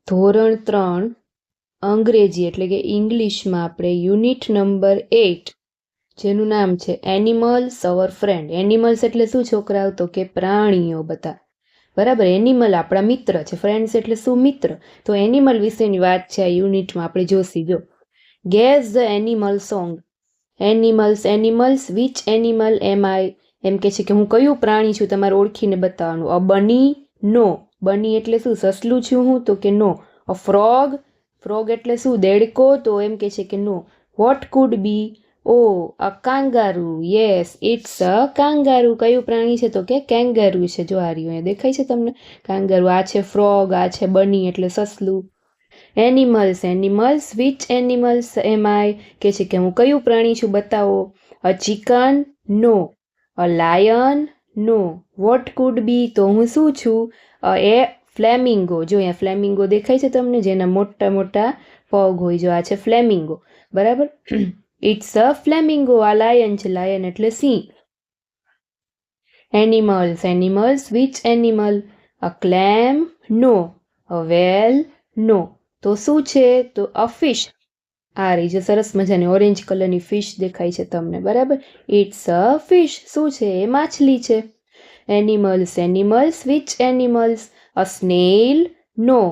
ધોરણ 3 અંગ્રેજી એટલે કે ઇંગ્લિશમાં આપણે યુનિટ નંબર 8 જેનું નામ છે એનિમલ્સ અવર ફ્રેન્ડ. એનિમલ્સ એટલે શું છોકરાઓ? તો કે પ્રાણીઓ બધા. બરાબર, એનિમલ આપણા મિત્ર છે, ફ્રેન્ડ્સ એટલે શું? મિત્ર. તો એનિમલ વિશેની વાત છે આ યુનિટમાં આપણે જોશી. જો guess the animal song. Animals which animal am I, એમ કે છે કે હું કયું પ્રાણી છું, તમારે ઓળખીને બતાવવાનું. અ બની, નો. બની એટલે શું? સસલું છું હું? તો કે નો. અ ફ્રોગ એટલે શું? દેડકો? તો એમ કે છે કે no. What could be? Oh a kangaroo. Yes, it's a kangaroo. કયું પ્રાણી છે? તો કે કેંગારૂ છે. જો આ રહ્યું, અહીંયા દેખાય છે તમને કાંગારૂ. આ છે ફ્રોગ, આ છે બની એટલે સસલું. Animals which animals am I, કે છે કે હું કયું પ્રાણી છું બતાવો. A chicken? No. A lion? No. What could be? તો હું શું છું? A flamingo. જો અહીંયા ફ્લેમિંગો દેખાય છે તમને, જેના મોટા મોટા પગ હોય. જો આ છે ફ્લેમિંગો. બરાબર, ઇટ્સ અ ફ્લેમિંગો. આ લાયન છે. લાયન એટલે સિંહ. Animals which animal. A clam? No. A whale? No. તો શું છે? તો અ ફિશ. આ રહી જે સરસ મજાની ઓરેન્જ કલરની ફિશ દેખાય છે તમને. બરાબર, ઇટ્સ અ ફિશ. શું છે? એ માછલી છે. Animals which animals. A snail? No.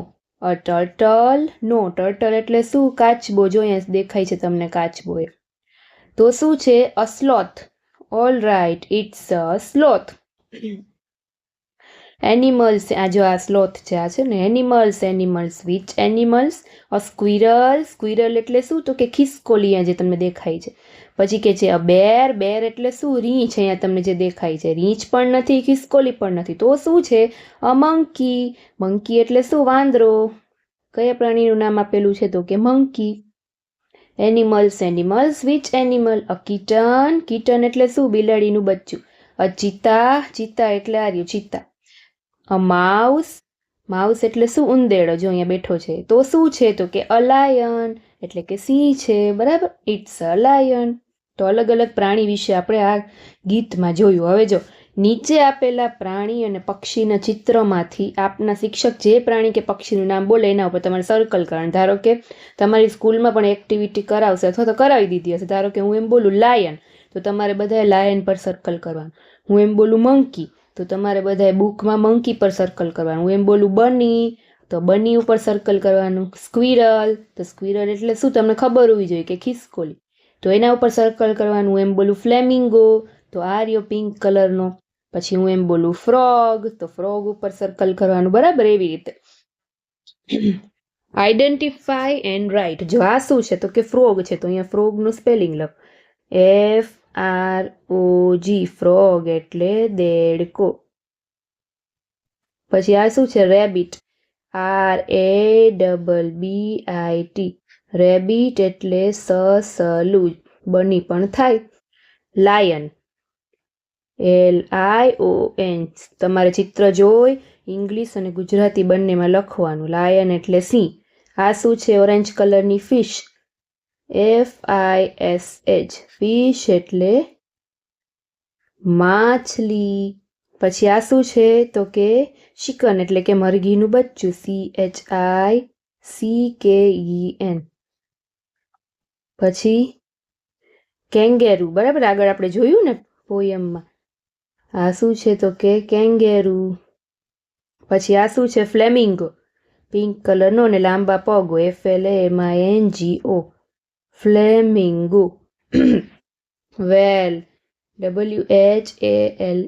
A turtle? No. Turtle એટલે શું? કાચબો. જો અહીંયા દેખાય છે તમને કાચબો. એ તો શું છે? A sloth. All right, it's a sloth. Animals, આ જો આ સ્લોથ છે, આ છે ને animals which animals. A squirrel એટલે શું? તો કે ખિસકોલી. જે તમને દેખાય છે. પછી કે છે અ બેર એટલે શું? રીંછ. અહીંયા તમને જે દેખાય છે રીંછ પણ નથી, ખિસકોલી પણ નથી. તો શું છે? અ મંકી એટલે શું? વાંદરો. કયા પ્રાણીનું નામ આપેલું છે? તો કે monkey. Animals which animal. A kitten એટલે શું? બિલાડીનું બચ્ચું. અ ચિત્તા એટલે આ રહ્યું ચિત્તા. અ માઉસ એટલે શું? ઉંદેડો. જો અહીંયા બેઠો છે. તો શું છે? તો કે અ લાયન એટલે કે સિંહ છે. બરાબર, ઇટ્સ અ લાયન. તો અલગ અલગ પ્રાણી વિશે આપણે આ ગીતમાં જોયું. હવે જો નીચે આપેલા પ્રાણી અને પક્ષીના ચિત્રમાંથી આપના શિક્ષક જે પ્રાણી કે પક્ષીનું નામ બોલે એના ઉપર તમારે સર્કલ કરવાનું. ધારો કે તમારી સ્કૂલમાં પણ એક્ટિવિટી કરાવશે અથવા તો કરાવી દીધી હશે. ધારો કે હું એમ બોલું લાયન, તો તમારે બધાએ લાયન પર સર્કલ કરવાનું. હું એમ બોલું મંકી, તો તમારે બધાએ બુકમાં મંકી પર સર્કલ કરવાનું. હું એમ બોલું બની, તો બની ઉપર સર્કલ કરવાનું. સ્ક્વિરલ, તો સ્ક્વિરલ એટલે શું? તમને ખબર હોવી જોઈએ કે ખિસકોલી, તો એના ઉપર સર્કલ કરવાનું. હું એમ બોલું ફ્લેમિંગો, તો આ રહ્યો પિંક કલરનો. પછી હું એમ બોલું ફ્રોગ, તો ફ્રોગ ઉપર સર્કલ કરવાનું. બરાબર, એવી રીતે. Identify and write. જો આ શું છે? તો કે ફ્રોગ છે. તો અહીંયા ફ્રોગનું સ્પેલિંગ લખ. FROG, ફ્રોગ એટલે દેડકો. પછી આ શું છે? રેબિટ. RABBIT, રેબિટ એટલે સસલું. બની પણ થાય. Lion, LION. તમારે ચિત્ર જોઈ ઇંગ્લિશ અને ગુજરાતી બંનેમાં લખવાનું. લાયન એટલે સિંહ. આ શું છે? ઓરેન્જ કલરની ફિશ. FISH, ફિશ એટલે માછલી. પછી આ શું છે? તો કે ચિકન એટલે કે મરઘીનું બચ્ચું. CHICKEN. પછી કેંગેરુ. બરાબર, આગળ આપણે જોયું ને પોયમમાં. આ શું છે? તો કે કેંગેરુ. પછી આ શું છે? ફ્લેમિંગો. પિંક કલરનો અને લાંબા પગો. FLAMINGO, flamingo. Whale, WHALE,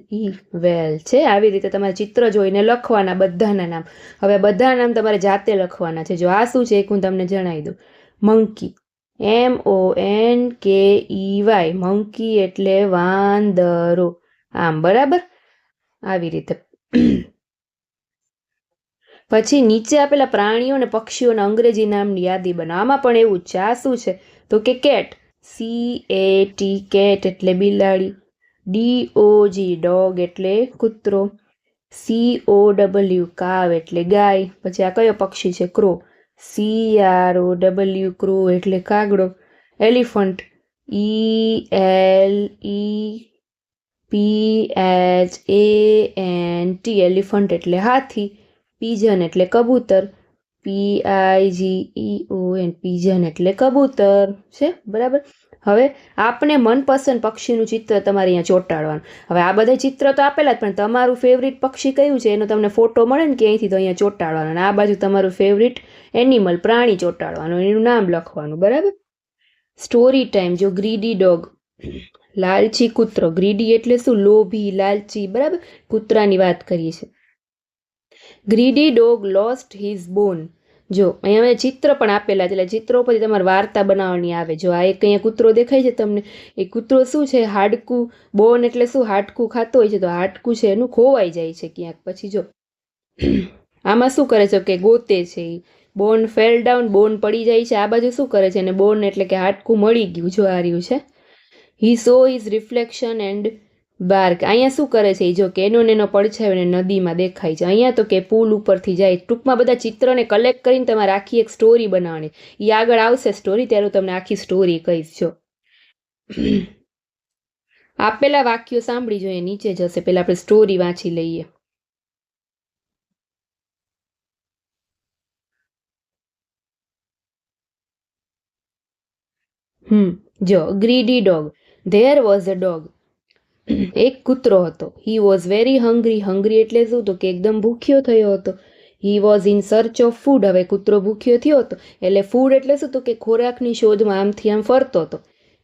whale છે. આવી રીતે તમારે ચિત્ર જોઈને લખવાના બધાના નામ. હવે બધા નામ તમારે જાતે લખવાના છે. જો આ શું છે? એક હું તમને જણાવી દઉં. Monkey, MONKEY. મંકી એટલે વાંદરો. આમ, બરાબર, આવી રીતે. પછી નીચે આપેલા પ્રાણીઓ અને પક્ષીઓના અંગ્રેજી નામની યાદી બનાવો. આમાં પણ એવું જ છે. આ શું છે? તો કે કેટ. CAT, કેટ એટલે બિલાડી. DOG, ડોગ એટલે કૂતરો. COW, કાવ એટલે ગાય. પછી આ કયો પક્ષી છે? ક્રો. CROW, ક્રો એટલે કાગડો. એલિફન્ટ. ELEPHANT, એલિફન્ટ એટલે હાથી. પિજન એટલે કબૂતર. PIGEON, પિજન એટલે કબૂતર છે, બરાબર. હવે આપને મનપસંદ પક્ષીનું ચિત્ર તમારે અહીંયા ચોંટાડવાનું. હવે આ બધા ચિત્ર તો આપેલા જ, પણ તમારું ફેવરિટ પક્ષી કયું છે એનો તમને ફોટો મળે ને કે અહીંથી, તો અહીંયા ચોંટાડવાનો. અને આ બાજુ તમારું ફેવરિટ એનિમલ, પ્રાણી ચોંટાડવાનું, એનું નામ લખવાનું, બરાબર. Story time. જો ગ્રીડી ડોગ, લાલચી કૂતરો. ગ્રીડી એટલે શું? લોભી, લાલચી, બરાબર. કૂતરાની વાત કરીએ છીએ. ગ્રીડી ડોગ લોસ્ટ હિઝ બોન. જો અહીંયા ચિત્ર પણ આપેલા છે, એટલે ચિત્રો પછી તમારે વાર્તા બનાવવાની આવે. જો આ એક અહીંયા કૂતરો દેખાય છે તમને, એ કૂતરો શું છે? હાડકું. બોન એટલે શું? હાડકું ખાતો હોય છે, તો હાડકું છે એનું ખોવાઈ જાય છે ક્યાંક. પછી જો આમાં શું કરે છે કે ગોતે છે. બોન ફેલ ડાઉન, બોન પડી જાય છે. આ બાજુ શું કરે છે? અને બોન એટલે કે હાડકું મળી ગયું. જો આ રહ્યું છે. He saw his reflection and bark. અહીંયા શું કરે છે? જો કે એનો પડછાયો ને નદીમાં દેખાય છે. અહીંયા તો કે પુલ ઉપરથી જાય. ટૂંકમાં બધા ચિત્રને કલેક્ટ કરીને તમારે આખી એક સ્ટોરી બનાવવાની. એ આગળ આવશે સ્ટોરી, ત્યારે હું તમને આખી સ્ટોરી કહીશ. જો આપેલા વાક્યો સાંભળી જોઈએ, નીચે જશે. પેલા આપણે સ્ટોરી વાંચી લઈએ. જો greedy dog. There was a dog. એક કૂતરો હતો. He was very hungry. Hungry એટલે શું? તો કે એકદમ ભૂખ્યો થયો હતો. He was in search of food. હવે કૂતરો ભૂખ્યો થયો હતો એટલે ફૂડ એટલે શું? તો કે ખોરાકની શોધમાં આમથી આમ ફરતો હતો.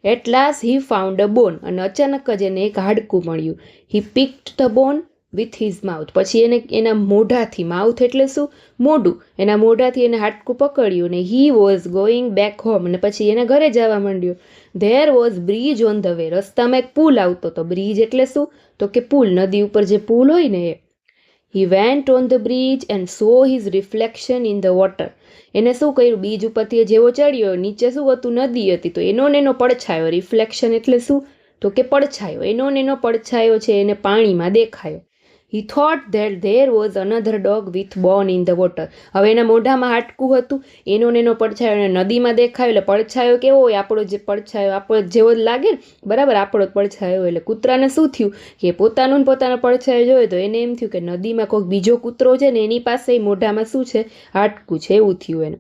At last he found a bone. અને અચાનક જ એને એક હાડકું મળ્યું. He picked the bone with his mouth. પછી એને એના મોઢાથી, માઉથ એટલે શું? મોઢું. એના મોઢાથી એને હાડકું પકડ્યું ને he was going back home. અને પછી એને ઘરે જવા માંડ્યો. There was bridge on the way. રસ્તામાં એક પુલ આવતો હતો. બ્રિજ એટલે શું? તો કે પુલ. નદી ઉપર જે પુલ હોય ને એ. He went on the bridge and saw his reflection in the water. એને શું કર્યું? બીજ ઉપરથી જેવો ચડ્યો, નીચે શું હતું? નદી હતી. તો એનો પડછાયો. રિફ્લેક્શન એટલે શું? તો કે પડછાયો. એનો પડછાયો છે એને પાણીમાં દેખાયો. He thought that there was another dog with bone in the water. હવે એના મોઢામાં હાડકું હતું. એનો પડછાયો એને નદીમાં દેખાયો. એટલે પડછાયો કેવો હોય? આપણો જે પડછાયો આપણો જેવો જ લાગે ને, બરાબર. આપણો પડછાયો. એટલે કૂતરાને શું થયું કે પોતાનો પડછાયો જોયો તો એને એમ થયું કે નદીમાં કોઈક બીજો કૂતરો છે ને એની પાસે મોઢામાં શું છે? હાડકું છે. એવું થયું એને.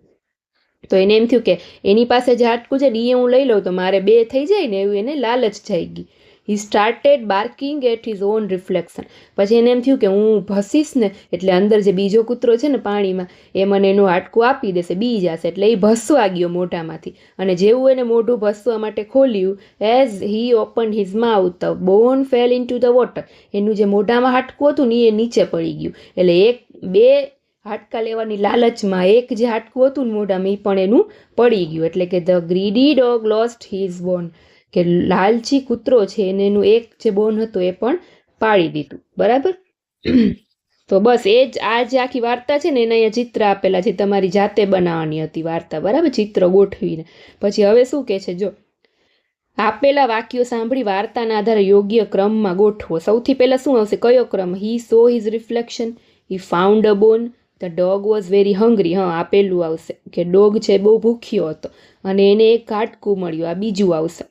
તો એને એમ થયું કે એની પાસે જે હાડકું છે ને એ હું લઈ લઉં તો મારે બે થઈ જાય ને, એવું એને લાલચ થઈ ગઈ. He started barking at his own reflection. પછી એને એમ થયું કે હું ભસીશ ને એટલે અંદર જે બીજો કૂતરો છે ને પાણીમાં, એ મને એનું હાડકું આપી દેશે, બી જશે. એટલે એ ભસવા ગયો મોઢામાંથી. અને જેવું એને મોઢું ભસવા માટે ખોલ્યું, as he open his mouth the bone fell into the water. એનું જે મોઢામાં હાડકું હતું ને એ નીચે પડી ગયું. એટલે બે હાડકા લેવાની લાલચમાં એક જે હાડકું હતું ને મોઢામાં એ પણ એનું પડી ગયું. એટલે કે the greedy dog lost his bone. કે લાલચી કૂતરો છે એને એનું એક જે બોન હતો એ પણ પાડી દીધું. બરાબર. તો બસ એ જ આ જે આખી વાર્તા છે ને એના અહીંયા ચિત્ર આપેલા છે. તમારી જાતે બનાવવાની હતી વાર્તા, બરાબર. ચિત્ર ગોઠવીને. પછી હવે શું કે છે? જો આપેલા વાક્યો સાંભળી વાર્તાના આધારે યોગ્ય ક્રમમાં ગોઠવો. સૌથી પહેલા શું આવશે? કયો ક્રમ? He saw his reflection. He found a bone. The dog was very hungry. હા, આપેલું આવશે કે ડોગ છે બહુ ભૂખ્યો હતો અને એને એક હાડકું મળ્યું. આ બીજું આવશે.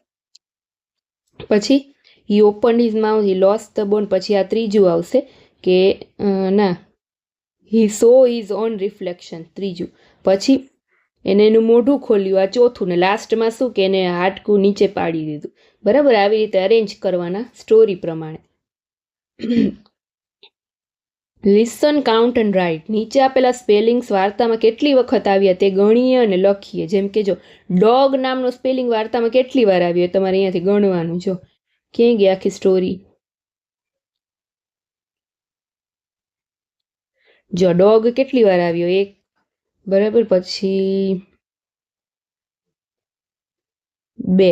પછી he open his mouth. He lost the bone. પછી આ ત્રીજું આવશે કે ના, he saw his own reflection. ત્રીજું. પછી એને એનું મોઢું ખોલ્યું. આ ચોથું. ને લાસ્ટમાં શું કે એને હાડકું નીચે પાડી દીધું. બરાબર. આવી રીતે અરેન્જ કરવાના સ્ટોરી પ્રમાણે. Listen, count and write. નીચે આપેલા સ્પેલિંગ્સ વાર્તામાં કેટલી વખત આવ્યા તે ગણીએ અને લખીએ. જેમ કે જો ડોગ નામનો સ્પેલિંગ વાર્તામાં કેટલી વાર આવ્યો તમારે અહીંયાથી ગણવાનું. જો ક્યાં ગઈ આખી સ્ટોરી? જો ડોગ કેટલી વાર આવ્યો? એક. બરાબર. પછી 2.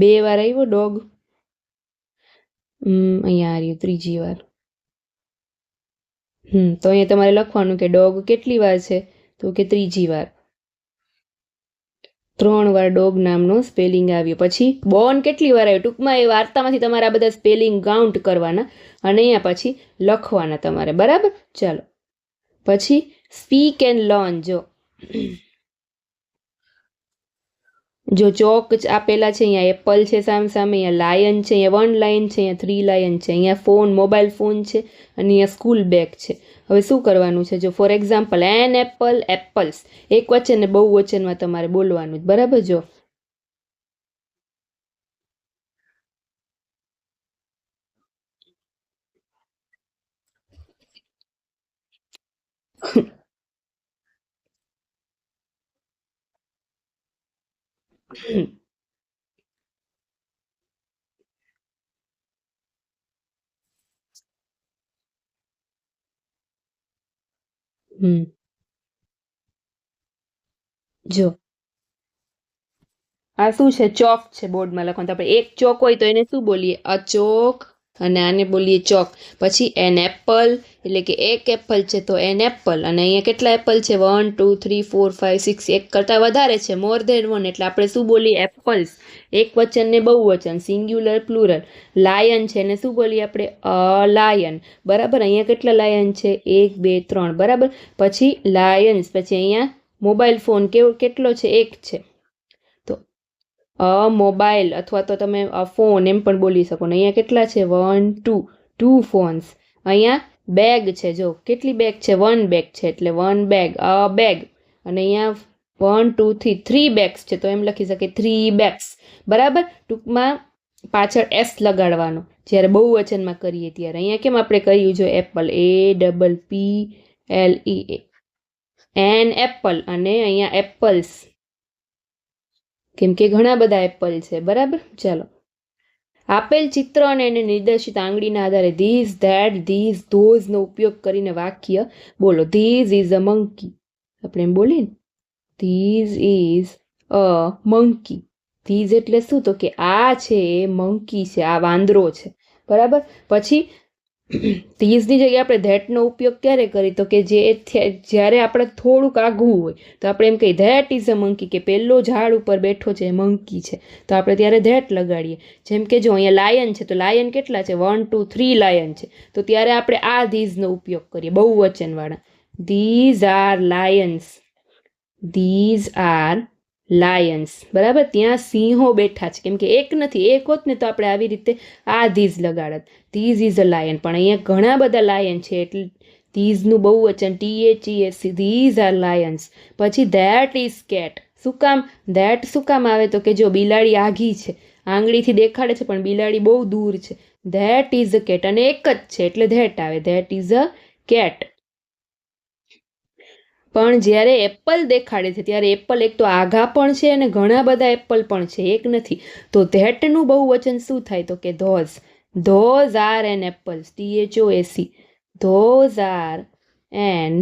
2 વાર આવ્યો ડોગ. અહીંયા આવ્યું ત્રીજી વાર. તો અહીંયા તમારે લખવાનું કે ડોગ કેટલી વાર છે? તો કે ત્રીજી વાર. 3 વાર ડોગ નામનો સ્પેલિંગ આવ્યો. પછી બોન કેટલી વાર આવ્યો? ટૂંકમાં એ વાર્તામાંથી તમારે આ બધા સ્પેલિંગ કાઉન્ટ કરવાના અને અહીંયા પછી લખવાના તમારે. બરાબર. ચાલો પછી સ્પીક એન્ડ લર્ન. જો જો ચોક આપેલા છે, અહીંયા એપલ છે સામે સામે, અહીંયા લાયન છે, અહીંયા 1 લાયન છે, અહીંયા 3 લાયન છે, અહીંયા ફોન મોબાઈલ ફોન છે, અને અહીંયા સ્કૂલ બેગ છે. હવે શું કરવાનું છે? જો for example an apple apples, એક વચન ને બહુ વચનમાં તમારે બોલવાનું, બરાબર? જો જો આ શું છે? ચોક છે બોર્ડમાં લખવાનું. તો આપણે એક ચોક હોય તો એને શું બોલીએ? અચોક. અને આને બોલીએ ચોક. પછી એન એપલ એટલે કે એક એપલ છે તો એન એપલ. અને અહીંયા કેટલા એપલ છે? 1 2 3 4 5 6, એક કરતાં વધારે છે, મોર ધેન 1, એટલે આપણે શું બોલીએ? એપલ્સ. એક વચન ને બહુ વચન, સિંગ્યુલર પ્લુરલ. લાયન છે એને શું બોલીએ આપણે? A lion. બરાબર? અહીંયા કેટલા લાયન છે? 1 2 3. બરાબર? પછી લાયન્સ. પછી અહીંયા મોબાઈલ ફોન કેટલો છે? એક છે. તો મોબાઈલ અથવા તો તમે ફોન એમ પણ બોલી શકો ને. અહીંયા કેટલા છે? 1 2, 2 ફોન્સ. અહીંયા બેગ છે, જો કેટલી બેગ છે? 1 બેગ છે, એટલે 1 બેગ, બેગ. અને અહીંયા 1 2 3, 3 બેગ્સ છે, તો એમ લખી શકે 3 બેગ્સ. બરાબર? ટૂંકમાં પાછળ એસ લગાડવાનો જ્યારે બહુ વચનમાં કરીએ ત્યારે. અહીંયા કેમ આપણે કહ્યું? જો એપલ, APPLE, એન એપલ. અને અહીંયા એપલ્સ, કેમ કે ઘણા બધા એપલ છે. બરાબર? ચાલો, આપેલ ચિત્ર અને એને નિર્દેશિત આંગળીના આધારે ધીઝ ધેટ ધીઝ ધોઝનો ઉપયોગ કરીને વાક્ય બોલો. ધીઝ ઇઝ અ મંકી, આપણે એમ બોલીએ ને, these is a monkey. These એટલે શું? તો કે આ છે મંકી છે, આ વાંદરો છે. બરાબર? પછી ધીઝની જગ્યાએ આપણે ધેટનો ઉપયોગ ક્યારે કરી? તો કે જ્યારે આપણે થોડુંક આઘું હોય તો આપણે એમ કહીએ ધેટ ઇઝ અ મંકી, કે પેલો ઝાડ ઉપર બેઠો છે મંકી છે, તો આપણે ત્યારે ધેટ લગાડીએ. જેમ કે જો અહીંયા લાયન છે, તો લાયન કેટલા છે? 1 2 3 લાયન છે, તો ત્યારે આપણે આ ધીઝનો ઉપયોગ કરીએ, બહુ વચનવાળા. These are lions, these are lions. બરાબર? ત્યાં સિંહો બેઠા છે, કેમ કે એક નથી, એક હોત ને તો આપણે આવી રીતે આ ધીઝ લગાડત, ધીઝ ઇઝ અ લાયન. પણ અહીંયા ઘણા બધા લાયન છે, એટલે ધીઝનું બહુ વચન THES, ધીઝ આર લાયન્સ. પછી ધેટ ઇઝ કેટ. શું કામ ધેટ શું કામ આવે? તો કે જો બિલાડી આઘી છે, આંગળીથી દેખાડે છે પણ બિલાડી બહુ દૂર છે. ધેટ ઇઝ અ કેટ, અને એક જ છે એટલે ધેટ આવે, ધેટ ઇઝ અ કેટ. પણ જ્યારે એપલ દેખાડે છે ત્યારે એપલ એક તો આઘા પણ છે અને ઘણા બધા એપલ પણ છે, એક નથી. તો ધેટનું બહુ વચન શું થાય? તો કે those. Those are an apples, THOAC, those are an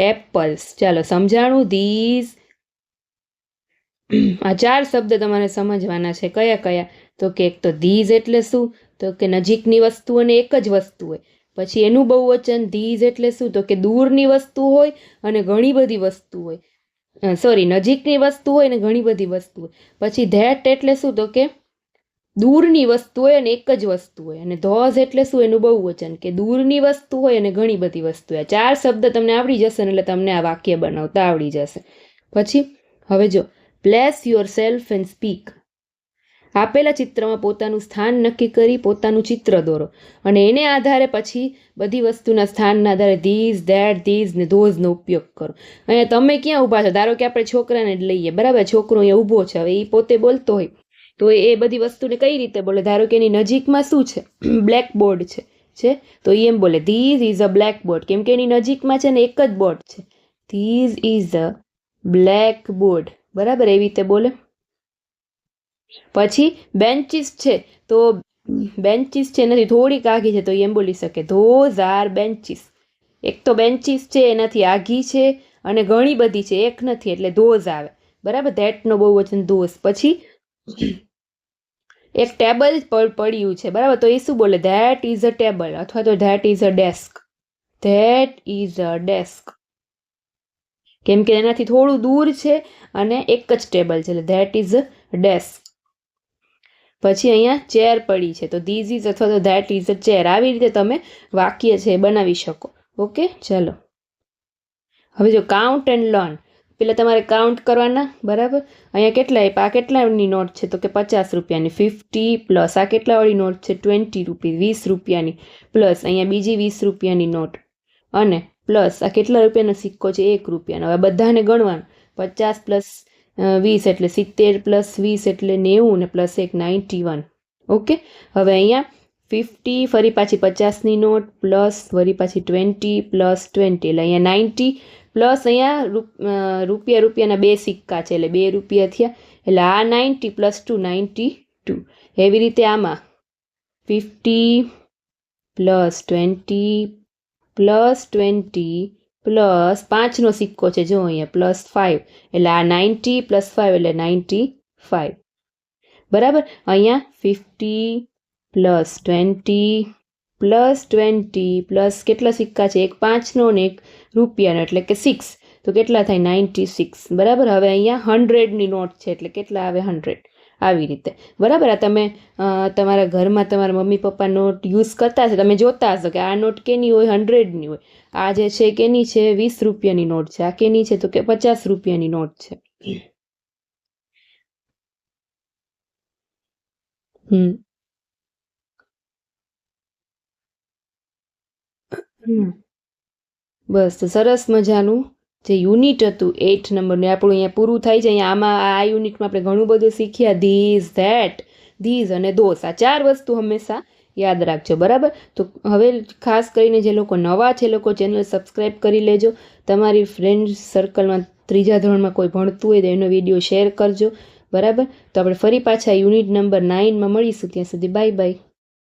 apples. ચાલો, સમજાણું? ધીઝ. આ 4 શબ્દ તમારે સમજવાના છે. કયા કયા? તો કે એક તો ધીઝ એટલે શું? તો કે નજીકની વસ્તુ અને એક જ વસ્તુ હોય. પછી એનું બહુ વચન ધીઝ એટલે શું? તો કે દૂરની વસ્તુ હોય અને ઘણી બધી વસ્તુ હોય. સોરી, નજીકની વસ્તુ હોય ને ઘણી બધી વસ્તુ હોય. પછી ધેટ એટલે શું? તો કે દૂરની વસ્તુ હોય અને એક જ વસ્તુ હોય. અને ધોઝ એટલે શું? એનું બહુ વચન, કે દૂરની વસ્તુ હોય અને ઘણી બધી વસ્તુ હોય. 4 શબ્દ તમને આવડી જશે ને એટલે તમને આ વાક્ય બનાવતા આવડી જશે. પછી હવે જો, place your self and speak. આપેલા ચિત્રમાં પોતાનું સ્થાન નક્કી કરી પોતાનું ચિત્ર દોરો, અને એને આધારે પછી બધી વસ્તુના સ્થાનના આધારે ધીઝ ધેટ ધીઝ ને ધોઝનો ઉપયોગ કરો. અહીંયા તમે ક્યાં ઊભા છો? ધારો કે આપણે છોકરાને જ લઈએ. બરાબર? છોકરો અહીંયા ઊભો છે, હવે એ પોતે બોલતો હોય તો એ બધી વસ્તુને કઈ રીતે બોલે? ધારો કે એની નજીકમાં શું છે? બ્લેક બોર્ડ છે, તો એ એમ બોલે these is a blackboard, કેમ કે એની નજીકમાં છે ને એક જ બોર્ડ છે. These is a blackboard. બરાબર? એવી રીતે બોલે. પછી બેન્ચીસ છે, તો બેન્ચીસ છે એનાથી થોડીક આઘી છે, તો એમ બોલી શકે ધોઝ આર બેન્ચીસ. એક તો બેન્ચીસ છે એનાથી આઘી છે અને ઘણી બધી છે, એક નથી, એટલે ધોઝ આવે. બરાબર? ધેટનો બહુ વચન ધોઝ. પછી એક ટેબલ પડ્યું છે. બરાબર? તો એ શું બોલે? ધેટ ઇઝ અ ટેબલ, અથવા તો that is a desk. That is a desk, કેમ કે એનાથી થોડું દૂર છે અને એક જ ટેબલ છે, એટલે ધેટ ઇઝ અ ડેસ્ક. પછી અહીંયા ચેર પડી છે, તો ધીઝ ઇઝ અથવા તો ધેટ ઇઝ અ ચેર. આવી રીતે તમે વાક્ય છે બનાવી શકો. ઓકે, ચલો. હવે જો કાઉન્ટ એન્ડ લર્ન. પેલા તમારે કાઉન્ટ કરવાના, બરાબર. અહીંયા કેટલા આપ્યા, આ કેટલાની નોટ છે તો કે 50 રૂપિયાની, 50 પ્લસ આ કેટલાવાળી નોટ છે 20 રૂપીસ, 20 રૂપિયાની, પ્લસ અહીંયા બીજી 20 રૂપિયાની નોટ, અને પ્લસ આ કેટલા રૂપિયાનો સિક્કો છે 1 રૂપિયાનો. હવે બધાને ગણવાનું, 50 પ્લસ 20 એટલે 70 પ્લસ 20 એટલે 90 ને પ્લસ 1 91. ઓકે. હવે અહીંયા 50 ફરી પાછી 50ની નોટ પ્લસ વળી પાછી 20 પ્લસ 20 એટલે અહીંયા 90 પ્લસ અહીંયા રૂપિયાના 2 સિક્કા છે એટલે 2 રૂપિયા થયા, એટલે આ 90 પ્લસ 2 92. એવી રીતે આમાં 50 પ્લસ 20 પ્લસ 20 પ્લસ 5નો સિક્કો છે જો અહીંયા પ્લસ 5, એટલે આ 90 પ્લસ 5 એટલે 95. બરાબર. અહીંયા 50 પ્લસ 20 પ્લસ 20 પ્લસ કેટલા સિક્કા છે, એક 5નો ને એક રૂપિયાનો એટલે કે 6, તો કેટલા થાય 96. બરાબર. હવે અહીંયા 100ની નોટ છે એટલે કેટલા આવે 100. આવી રીતે. બરાબર. આ તમે તમારા ઘરમાં તમારા મમ્મી પપ્પા નોટ યુઝ કરતા હશે, તમે જોતા હશો કે આ નોટ કેની હોય, 100ની હોય. આ જે છે કેની છે, 20 રૂપિયાની નોટ છે. આ કેની છે તો કે 50 રૂપિયાની નોટ છે. બસ તો સરસ મજાનું જે યુનિટ હતું 8 નંબરનું આપણું અહીંયા પૂરું થાય છે. અહીંયા આમાં આ યુનિટમાં આપણે ઘણું બધું શીખ્યા, ધીઝ, ધેટ, ધીઝ અને ધોસ. આ 4 વસ્તુ હંમેશા યાદ રાખજો. બરાબર. તો હવે ખાસ કરીને જે લોકો નવા છે લોકો ચેનલ સબસ્ક્રાઈબ કરી લેજો. તમારી ફ્રેન્ડ સર્કલમાં 3જા ધોરણમાં કોઈ ભણતું હોય તો એનો વિડીયો શેર કરજો. બરાબર. તો આપણે ફરી પાછા યુનિટ નંબર 9માં મળીશું. ત્યાં સુધી બાય બાય.